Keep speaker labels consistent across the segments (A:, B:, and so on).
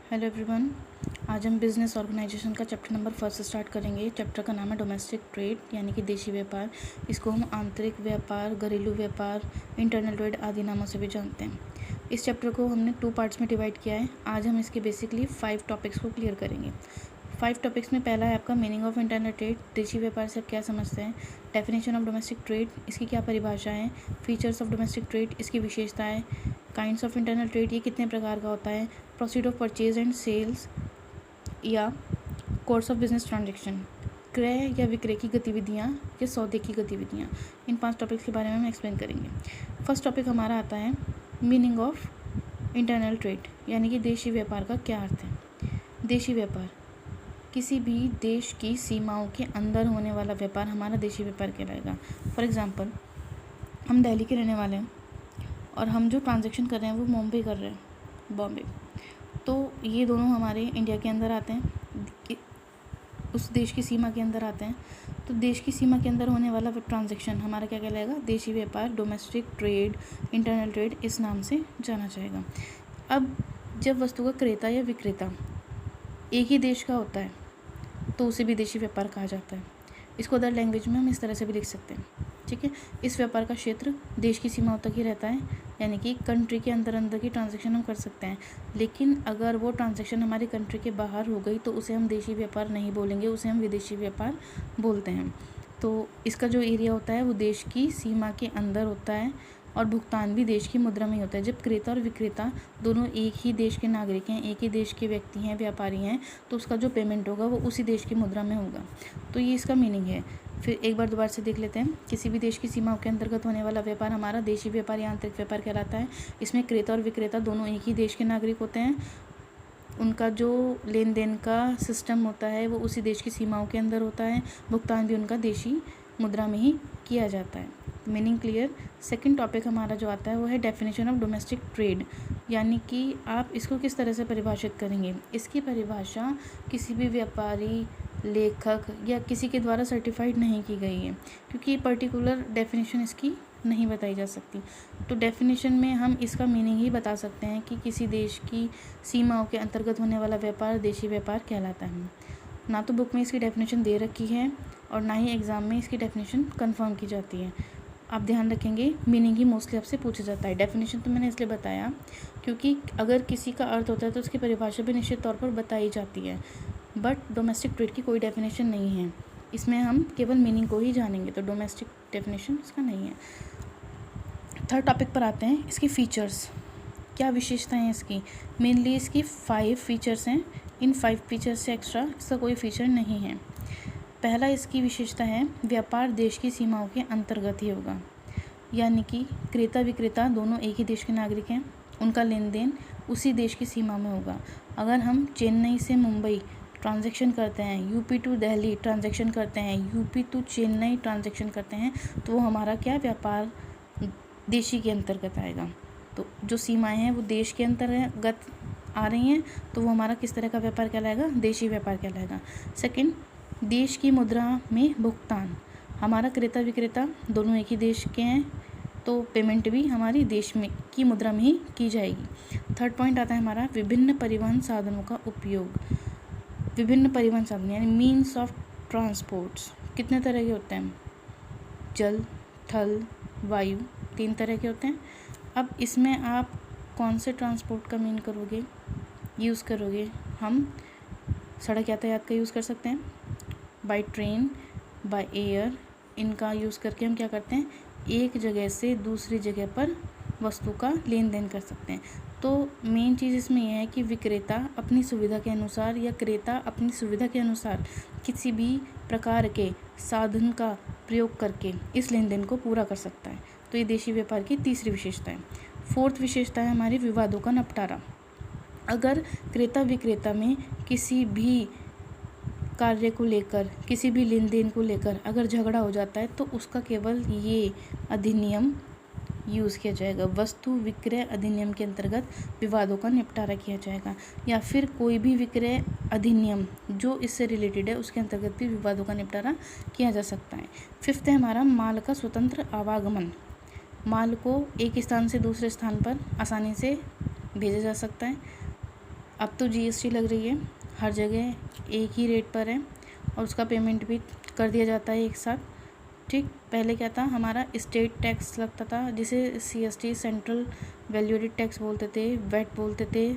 A: Hello everyone. आज हम business organisation का चैप्टर नंबर 1 स्टार्ट करेंगे। चैप्टर का नाम है डोमेस्टिक ट्रेड यानी कि देशी व्यापार। इसको हम आंतरिक व्यापार, घरेलू व्यापार, इंटरनल ट्रेड आदि नामों से भी जानते हैं। इस चैप्टर को हमने 2 पार्ट्स में डिवाइड किया है। आज हम इसके बेसिकली 5 टॉपिक्स को क्लियर करेंगे। 5 टॉपिक्स में पहला है आपका मीनिंग ऑफ इंटरनल ट्रेड, देशी व्यापार से आप क्या समझते हैं, डेफिनेशन ऑफ डोमेस्टिक ट्रेड, इसकी क्या परिभाषा है, फीचर्स ऑफ डोमेस्टिक ट्रेड, इसकी विशेषताएं, काइंड्स ऑफ इंटरनल ट्रेड, ये कितने प्रकार का होता है, proceed of purchase and sales या कोर्स ऑफ बिजनेस ट्रांजेक्शन, क्रय या विक्रय की गतिविधियाँ या सौदे की गतिविधियाँ। इन 5 टॉपिक्स के बारे में हम एक्सप्लेन करेंगे। फर्स्ट टॉपिक हमारा आता है मीनिंग ऑफ इंटरनल ट्रेड यानी कि देशी व्यापार का क्या अर्थ है। देशी व्यापार किसी भी देश की सीमाओं के अंदर होने वाला व्यापार हमारा देशी व्यापार कहलाएगा। फॉर एग्ज़ाम्पल, हम दिल्ली के रहने वाले हैं और हम जो ट्रांजैक्शन कर रहे हैं वो मुंबई कर रहे हैं, बॉम्बे, तो ये दोनों हमारे इंडिया के अंदर आते हैं, उस देश की सीमा के अंदर आते हैं। तो देश की सीमा के अंदर होने वाला ट्रांजैक्शन हमारा क्या कहलाएगा, देशी व्यापार, डोमेस्टिक ट्रेड, इंटरनल ट्रेड, इस नाम से जाना जाएगा। अब जब वस्तु का क्रेता या विक्रेता एक ही देश का होता है तो उसे विदेशी व्यापार कहा जाता है। इसको अदर लैंग्वेज में हम इस तरह से भी लिख सकते हैं, ठीक है। इस व्यापार का क्षेत्र देश की सीमाओं तक ही रहता है, यानी कि कंट्री के अंदर की ट्रांजैक्शन हम कर सकते हैं। लेकिन अगर वो ट्रांजैक्शन हमारी कंट्री के बाहर हो गई तो उसे हम देशी व्यापार नहीं बोलेंगे, उसे हम विदेशी व्यापार बोलते हैं। तो इसका जो एरिया होता है वो देश की सीमा के अंदर होता है और भुगतान भी देश की मुद्रा में ही होता है। जब क्रेता और विक्रेता दोनों एक ही देश के नागरिक हैं, एक ही देश के व्यक्ति हैं, व्यापारी हैं, तो उसका जो पेमेंट होगा वो उसी देश की मुद्रा में होगा। तो ये इसका मीनिंग है। फिर एक बार दोबारा से देख लेते हैं। किसी भी देश की सीमाओं के अंतर्गत होने वाला व्यापार हमारा देशी व्यापार या आंतरिक व्यापार कहलाता है। इसमें क्रेता और विक्रेता दोनों एक ही देश के नागरिक होते हैं। उनका जो लेन देन का सिस्टम होता है वो उसी देश की सीमाओं के अंदर होता है। भुगतान भी उनका देशी मुद्रा में ही किया जाता है। Meaning clear. सेकंड टॉपिक हमारा जो आता है वो है डेफिनेशन ऑफ डोमेस्टिक ट्रेड, यानी कि आप इसको किस तरह से परिभाषित करेंगे। इसकी परिभाषा किसी भी व्यापारी, लेखक या किसी के द्वारा सर्टिफाइड नहीं की गई है, क्योंकि पर्टिकुलर डेफिनेशन इसकी नहीं बताई जा सकती। तो डेफिनेशन में हम इसका मीनिंग ही बता सकते हैं कि किसी देश की सीमाओं के अंतर्गत होने वाला व्यापार देशी व्यापार कहलाता है। ना तो बुक में इसकी डेफिनेशन दे रखी है और ना ही एग्ज़ाम में इसकी डेफिनेशन कंफर्म की जाती है। आप ध्यान रखेंगे, मीनिंग ही मोस्टली आपसे पूछा जाता है। डेफिनेशन तो मैंने इसलिए बताया क्योंकि अगर किसी का अर्थ होता है तो उसकी परिभाषा भी निश्चित तौर पर बताई जाती है, बट डोमेस्टिक ट्रेड की कोई डेफिनेशन नहीं है। इसमें हम केवल मीनिंग को ही जानेंगे, तो डोमेस्टिक डेफिनेशन इसका नहीं है। थर्ड टॉपिक पर आते हैं, इसकी फ़ीचर्स, क्या विशेषताएं हैं इसकी। मेनली इसकी 5 फीचर्स हैं। इन 5 फीचर्स से एक्स्ट्रा इसका कोई फीचर नहीं है। पहला इसकी विशेषता है व्यापार देश की सीमाओं के अंतर्गत ही होगा, यानी कि क्रेता विक्रेता दोनों एक ही देश के नागरिक हैं, उनका लेन देन उसी देश की सीमा में होगा। अगर हम चेन्नई से मुंबई ट्रांजैक्शन करते हैं, यूपी टू दिल्ली ट्रांजैक्शन करते हैं, यूपी टू चेन्नई ट्रांजैक्शन करते हैं, तो वो हमारा क्या व्यापार देशी के अंतर्गत आएगा। तो जो सीमाएं हैं वो देश के अंतर्गत आ रही हैं, तो वो हमारा किस तरह का व्यापार कहलाएगा, देशी व्यापार कहलाएगा। सेकंड, देश की मुद्रा में भुगतान, हमारा क्रेता विक्रेता दोनों एक ही देश के हैं, तो पेमेंट भी हमारी देश में की मुद्रा में ही की जाएगी। थर्ड पॉइंट आता है हमारा विभिन्न परिवहन साधनों का उपयोग। विभिन्न परिवहन साधन यानी मीन्स ऑफ ट्रांसपोर्ट्स कितने तरह के होते हैं, जल, थल, वायु, 3 तरह के होते हैं। अब इसमें आप कौन से ट्रांसपोर्ट का मीन करोगे, यूज़ करोगे। हम सड़क यातायात का यूज़ कर सकते हैं, बाय ट्रेन, बाय एयर, इनका यूज़ करके हम क्या करते हैं, एक जगह से दूसरी जगह पर वस्तु का लेन देन कर सकते हैं। तो मेन चीज़ इसमें यह है कि विक्रेता अपनी सुविधा के अनुसार या क्रेता अपनी सुविधा के अनुसार किसी भी प्रकार के साधन का प्रयोग करके इस लेन देन को पूरा कर सकता है। तो ये देशी व्यापार की तीसरी विशेषता है। फोर्थ विशेषता है हमारी विवादों का निपटारा। अगर क्रेता विक्रेता में किसी भी कार्य को लेकर, किसी भी लेन देन को लेकर अगर झगड़ा हो जाता है तो उसका केवल ये अधिनियम यूज़ किया जाएगा। वस्तु विक्रय अधिनियम के अंतर्गत विवादों का निपटारा किया जाएगा, या फिर कोई भी विक्रय अधिनियम जो इससे रिलेटेड है उसके अंतर्गत भी विवादों का निपटारा किया जा सकता है। फिफ्थ है हमारा माल का स्वतंत्र आवागमन। माल को एक स्थान से दूसरे स्थान पर आसानी से भेजा जा सकता है। अब तो जीएसटी लग रही है, हर जगह एक ही रेट पर है और उसका पेमेंट भी कर दिया जाता है एक साथ। ठीक, पहले क्या था, हमारा स्टेट टैक्स लगता था जिसे CST central value added tax बोलते थे, वैट बोलते थे,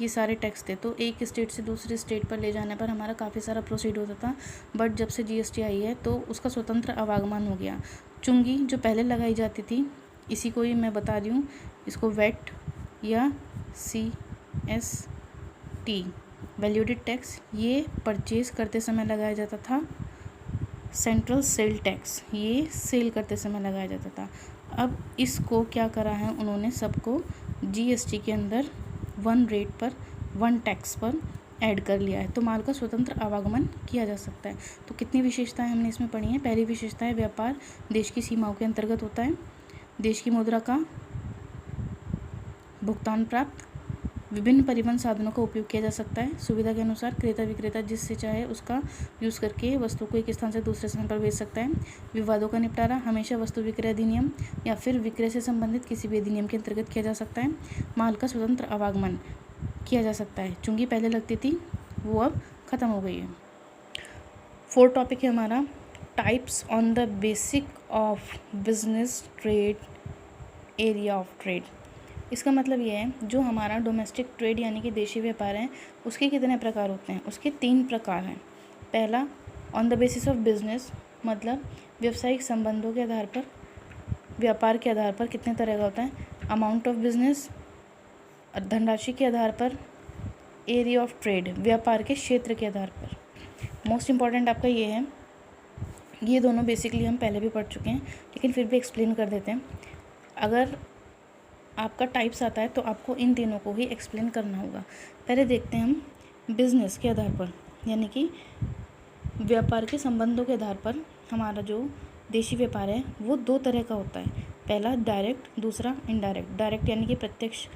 A: ये सारे टैक्स थे। तो एक स्टेट से दूसरे स्टेट पर ले जाने पर हमारा काफ़ी सारा प्रोसीड होता था। बट जब से जीएसटी आई है तो उसका स्वतंत्र आवागमन हो गया। चुंगी जो पहले लगाई जाती थी, इसी को ही मैं बता रही हूँ, इसको वैट या सीएसटी वैल्यू एडेड टैक्स, ये परचेज़ करते समय लगाया जाता था। सेंट्रल सेल टैक्स, ये सेल करते समय लगाया जाता था। अब इसको क्या करा है उन्होंने, सबको जीएसटी के अंदर वन रेट पर, वन टैक्स पर ऐड कर लिया है। तो माल का स्वतंत्र आवागमन किया जा सकता है। तो कितनी विशेषताएं हमने इसमें पढ़ी हैं। पहली विशेषता है व्यापार देश की सीमाओं के अंतर्गत होता है। देश की मुद्रा का भुगतान प्राप्त, विभिन्न परिवहन साधनों का उपयोग किया जा सकता है। सुविधा के अनुसार क्रेता विक्रेता जिससे चाहे उसका यूज़ करके वस्तु को एक स्थान से दूसरे स्थान पर भेज सकता है। विवादों का निपटारा हमेशा वस्तु विक्रय अधिनियम या फिर विक्रय से संबंधित किसी भी अधिनियम के अंतर्गत किया जा सकता है। माल का स्वतंत्र आवागमन किया जा सकता है। चुंगी पहले लगती थी, वो अब ख़त्म हो गई है। 4 टॉपिक है हमारा, types on the basic of business trade, area of trade. इसका मतलब ये है, जो हमारा डोमेस्टिक ट्रेड यानी कि देशी व्यापार है, उसके कितने प्रकार होते हैं। उसके 3 प्रकार हैं। पहला, on the basis of business, मतलब व्यावसायिक संबंधों के आधार पर, व्यापार के आधार पर कितने तरह का होता है। अमाउंट ऑफ बिजनेस, धनराशि के आधार पर। एरिया ऑफ ट्रेड, व्यापार के क्षेत्र के आधार पर। मोस्ट इम्पॉर्टेंट आपका ये है, ये दोनों बेसिकली हम पहले भी पढ़ चुके हैं, लेकिन फिर भी एक्सप्लेन कर देते हैं। अगर आपका टाइप्स आता है तो आपको इन तीनों को ही एक्सप्लेन करना होगा। पहले देखते हैं हम बिजनेस के आधार पर, यानी कि व्यापार के संबंधों के आधार पर हमारा जो देशी व्यापार है वो 2 तरह का होता है। पहला डायरेक्ट, दूसरा इनडायरेक्ट। डायरेक्ट यानी कि प्रत्यक्ष,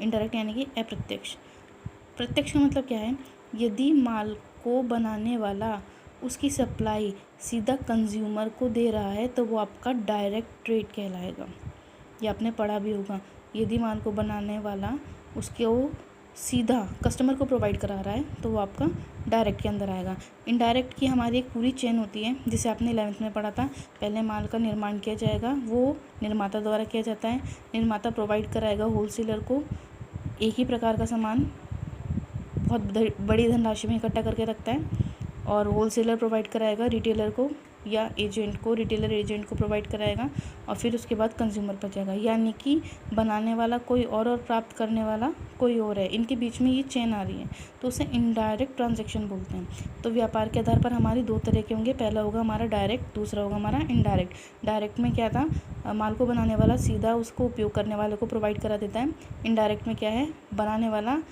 A: इनडायरेक्ट यानी कि अप्रत्यक्ष। प्रत्यक्ष का मतलब क्या है, यदि माल को बनाने वाला उसकी सप्लाई सीधा कंज्यूमर को दे रहा है तो वो आपका डायरेक्ट ट्रेड कहलाएगा। ये आपने पढ़ा भी होगा, यदि माल को बनाने वाला उसको सीधा कस्टमर को प्रोवाइड करा रहा है तो वो आपका डायरेक्ट के अंदर आएगा। इनडायरेक्ट की हमारी एक पूरी चेन होती है, जिसे आपने 11th में पढ़ा था। पहले माल का निर्माण किया जाएगा, वो निर्माता द्वारा किया जाता है। निर्माता प्रोवाइड कराएगा होलसेलर को एक ही प्रकार का सामान, बहुत बड़ी धनराशि में इकट्ठा करके रखता है, और होलसेलर प्रोवाइड कराएगा रिटेलर को या एजेंट को, रिटेलर एजेंट को प्रोवाइड कराएगा, और फिर उसके बाद कंज्यूमर पर जाएगा। यानी कि बनाने वाला कोई और प्राप्त करने वाला कोई और है, इनके बीच में ये चेन आ रही है, तो उसे इनडायरेक्ट ट्रांजैक्शन बोलते हैं। तो व्यापार के आधार पर हमारी 2 तरह के होंगे, पहला होगा हमारा डायरेक्ट, दूसरा होगा हमारा इनडायरेक्ट। डायरेक्ट में क्या था, माल को बनाने वाला सीधा उसको उपयोग करने वाले को प्रोवाइड करा देता है। इनडायरेक्ट में क्या है, बनाने वाला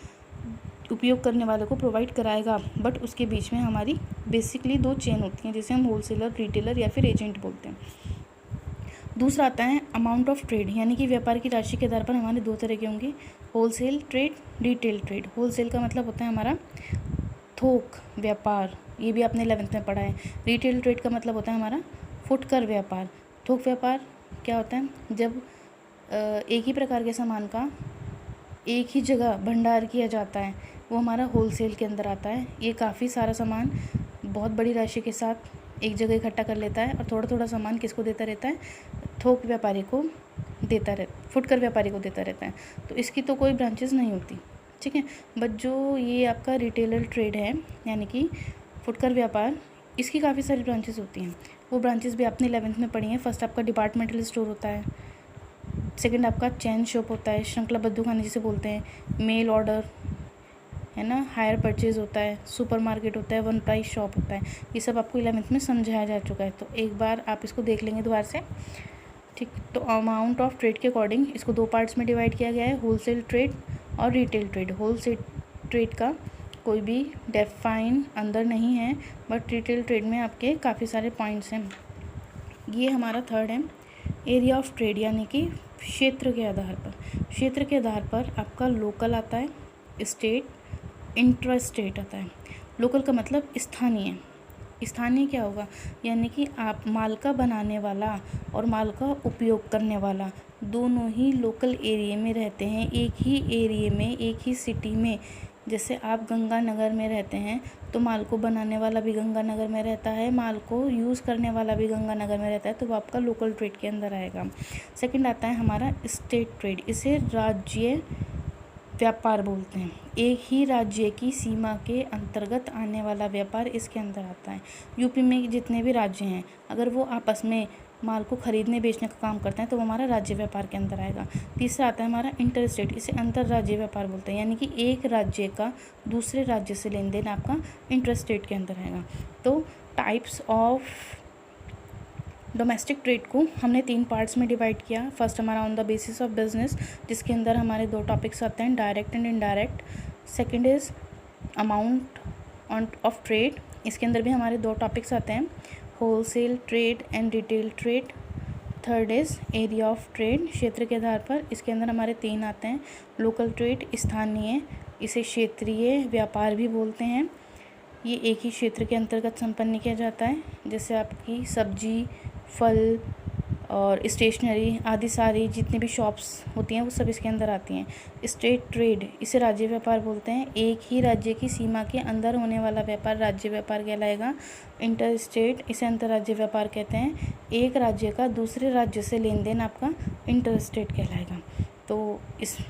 A: उपयोग करने वाले को प्रोवाइड कराएगा, बट उसके बीच में हमारी बेसिकली 2 चेन होती हैं, जिसे हम होलसेलर, रिटेलर या फिर एजेंट बोलते हैं। दूसरा आता है अमाउंट ऑफ ट्रेड, यानी कि व्यापार की राशि के आधार पर हमारे 2 तरह के होंगे, wholesale trade, retail trade. Wholesale का मतलब होता है हमारा थोक व्यापार, ये भी आपने 11th में पढ़ा है। रिटेल ट्रेड का मतलब होता है हमारा फुटकर व्यापार। थोक व्यापार क्या होता है, जब एक ही प्रकार के सामान का एक ही जगह भंडार किया जाता है, वो हमारा होलसेल के अंदर आता है। ये काफ़ी सारा सामान बहुत बड़ी राशि के साथ एक जगह इकट्ठा कर लेता है और थोड़ा थोड़ा सामान किसको देता रहता है, थोक व्यापारी को देता रहता, फुटकर व्यापारी को देता रहता है। तो इसकी तो कोई ब्रांचेस नहीं होती, ठीक है। बट जो ये आपका रिटेलर ट्रेड है, यानी कि फुटकर व्यापार, इसकी काफ़ी सारी ब्रांचेस होती हैं। वो ब्रांचेस भी आपने 11th में पढ़ी हैं। फर्स्ट आपका डिपार्टमेंटल स्टोर होता है, सेकंड आपका चैन शॉप होता है, श्रृंखलाबद्ध दुकानें जिसे बोलते हैं, मेल ऑर्डर है ना, हायर परचेज होता है, सुपरमार्केट होता है, वन प्राइस शॉप होता है। ये सब आपको 11th में समझाया जा चुका है, तो एक बार आप इसको देख लेंगे दोबारा से, ठीक। तो अमाउंट ऑफ ट्रेड के अकॉर्डिंग इसको 2 पार्ट्स में डिवाइड किया गया है, होलसेल ट्रेड और रिटेल ट्रेड। होलसेल ट्रेड का कोई भी डेफाइन अंदर नहीं है, बट रिटेल ट्रेड में आपके काफ़ी सारे पॉइंट्स हैं। ये हमारा थर्ड है, एरिया ऑफ ट्रेड, यानी कि क्षेत्र के आधार पर। क्षेत्र के आधार पर आपका लोकल आता है, स्टेट, इंट्रा स्टेट आता है। लोकल का मतलब स्थानीय। स्थानीय क्या होगा, यानी कि आप माल का बनाने वाला और माल का उपयोग करने वाला दोनों ही लोकल एरिया में रहते हैं, एक ही एरिया में, एक ही सिटी में जैसे आप गंगानगर में रहते हैं तो माल को बनाने वाला भी गंगानगर में रहता है, माल को यूज़ करने वाला भी गंगानगर में रहता है, तो वो आपका लोकल ट्रेड के अंदर आएगा। सेकंड आता है हमारा स्टेट ट्रेड, इसे राज्य व्यापार बोलते हैं। एक ही राज्य की सीमा के अंतर्गत आने वाला व्यापार इसके अंदर आता है। यूपी में जितने भी राज्य हैं, अगर वो आपस में माल को खरीदने बेचने का काम करते हैं तो वो हमारा राज्य व्यापार के अंदर आएगा। तीसरा आता है हमारा इंटर स्टेट, इसे अंतर राज्य व्यापार बोलते हैं, यानी कि एक राज्य का दूसरे राज्य से लेन देन आपका इंटर स्टेट के अंदर आएगा। तो टाइप्स ऑफ डोमेस्टिक ट्रेड को हमने 3 पार्ट्स में डिवाइड किया। फर्स्ट हमारा on the basis of business, जिसके अंदर हमारे 2 टॉपिक्स आते हैं, direct and indirect. Second is amount of trade, इसके अंदर भी हमारे 2 टॉपिक्स आते हैं, wholesale trade and retail trade. Third is area of trade, क्षेत्र के आधार पर, इसके अंदर हमारे 3 आते हैं, लोकल ट्रेड, स्थानीय, इसे क्षेत्रीय व्यापार भी बोलते हैं। ये एक ही क्षेत्र के अंतर्गत संपन्न किया जाता है, जैसे आपकी सब्जी, फल और स्टेशनरी आदि सारी जितनी भी शॉप्स होती हैं वो सब इसके अंदर आती हैं। स्टेट ट्रेड, इसे राज्य व्यापार बोलते हैं, एक ही राज्य की सीमा के अंदर होने वाला व्यापार राज्य व्यापार कहलाएगा। इंटर स्टेट, इसे अंतर्राज्य व्यापार कहते हैं, एक राज्य का दूसरे राज्य से लेन देन आपका इंटर स्टेट कहलाएगा। तो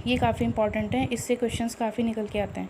A: ये काफ़ी इंपॉर्टेंट है, इससे क्वेश्चंस काफ़ी निकल के आते हैं।